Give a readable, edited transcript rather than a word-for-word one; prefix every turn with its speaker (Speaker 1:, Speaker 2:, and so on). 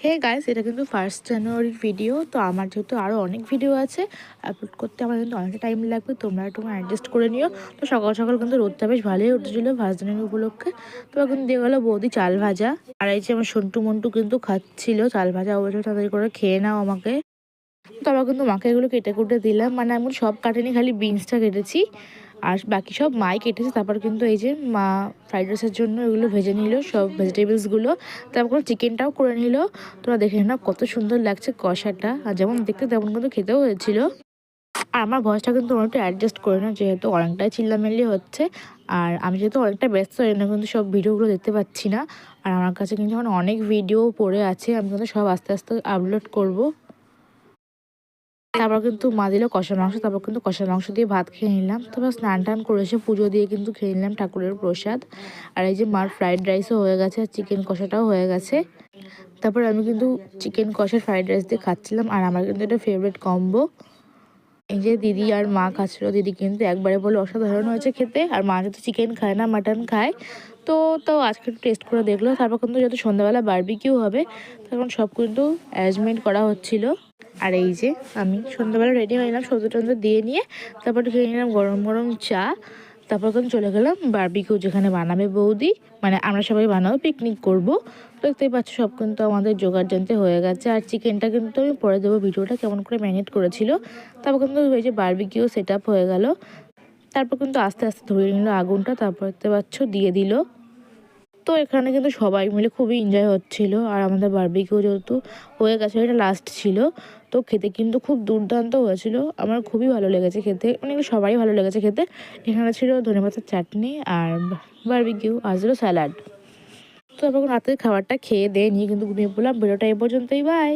Speaker 1: Hey guys, এটা কিন্তু 1st জানুয়ারির ভিডিও। তো আমার যেহেতু আরও অনেক ভিডিও আছে আপলোড করতে, আমার কিন্তু অনেকটা টাইম লাগবে, তোমরা একটু অ্যাডজাস্ট করে নিও। তো সকাল সকাল কিন্তু রোদটা বেশ ভালোই উঠেছিল 1st জানুয়ারি উপলক্ষে। তো এখন দিয়ে গেলো বৌদি চাল ভাজা, আর এই যে আমার সন্টু মন্টু কিন্তু খাচ্ছিল চাল ভাজা। অবশ্যই তাড়াতাড়ি করে খেয়ে নাও আমাকে। তো আবার কিন্তু মাকে এগুলো কেটে কুটে দিলাম, মানে আমি সব কাটিনি, খালি বিনসটা কেটেছি আর বাকি সব মাই কেটেছে। তারপর কিন্তু এই যে মা ফ্রাইড রাইসের জন্য এগুলো ভেজে নিল, সব ভেজিটেবলসগুলো। তারপর চিকেনটাও করে নিল। তোমরা দেখে না কত সুন্দর লাগছে কষাটা, আর যেমন দেখতে তেমন কিন্তু খেতেও হয়েছিল। আর আমার ভয়েসটা কিন্তু অনেকটা অ্যাডজাস্ট করে না, যেহেতু অনেকটাই চিল্লামিল্লি হচ্ছে। আর আমি যেহেতু অনেকটা ব্যস্ত হই না, কিন্তু সব ভিডিওগুলো দেখতে পাচ্ছি না। আর আমার কাছে কিন্তু এখন অনেক ভিডিও পড়ে আছে, আমি কিন্তু সব আস্তে আস্তে আপলোড করবো। তারপর কিন্তু মা দিল কষা মাংস, তারপর কিন্তু কষা মাংস দিয়ে ভাত খেয়ে নিলাম। তারপর স্নান টান করে এসে পুজো দিয়ে কিন্তু খেয়ে নিলাম ঠাকুরের প্রসাদ। আর এই যে মার ফ্রাইড রাইসও হয়ে গেছে, আর চিকেন কষাটাও হয়ে গেছে। তারপর আমি কিন্তু চিকেন কষা ফ্রাইড রাইস দিয়ে খাচ্ছিলাম, আর আমার কিন্তু এটা ফেভারিট কম্বো। এই যে দিদি আর মা খাচ্ছিল, দিদি কিন্তু একবারে বলে অসাধারণ হয়েছে খেতে। আর মা যেহেতু চিকেন খায় না, মাটন খায়, তো আজকে একটু টেস্ট করে দেখলো। তারপর কিন্তু যেহেতু সন্ধ্যাবেলা বারবিকিউ হবে, তখন সব কিন্তু অ্যারেঞ্জমেন্ট করা হচ্ছিল। আর এই যে আমি সন্ধ্যাবেলা রেডি হয়ে নিলাম, সন্ধ্যা টন্ধা দিয়ে নিয়ে তারপর খেয়ে নিলাম গরম গরম চা। তারপর কিন্তু চলে গেলাম বারবিকিউ যেখানে বানাবে বৌদি, মানে আমরা সবাই বানাবো, পিকনিক করব। তো দেখতেই পাচ্ছ সব কিন্তু আমাদের জোগাড় জানতে হয়ে গেছে। আর চিকেনটা কিন্তু আমি পরে দেবো ভিডিওটা কেমন করে ম্যারিনেট করেছিল। তারপর কিন্তু ওই যে বারবিকিউ সেট আপ হয়ে গেল। তারপর কিন্তু আস্তে আস্তে ধরিয়ে নিল আগুনটা, তারপর দেখতে পাচ্ছ দিয়ে দিল। তো এখানে কিন্তু সবাই মিলে খুবই এনজয় হচ্ছিল। আর আমাদের বারবিকিউ যেহেতু হয়ে গেছে, এটা লাস্ট ছিল, তো খেতে কিন্তু খুব দুর্দান্ত হয়েছিল। আমার খুবই ভালো লেগেছে খেতে, মানে সবারই ভালো লেগেছে খেতে। এখানে ছিল ধনেপাতার চাটনি আর বারবিকিউ, আর ছিল স্যালাড। তো তারপর রাতের খাবারটা খেয়ে দিয়ে নিয়ে কিন্তু ঘুমিয়ে পড়লাম। ভিডিওটা এ পর্যন্তই, বাই।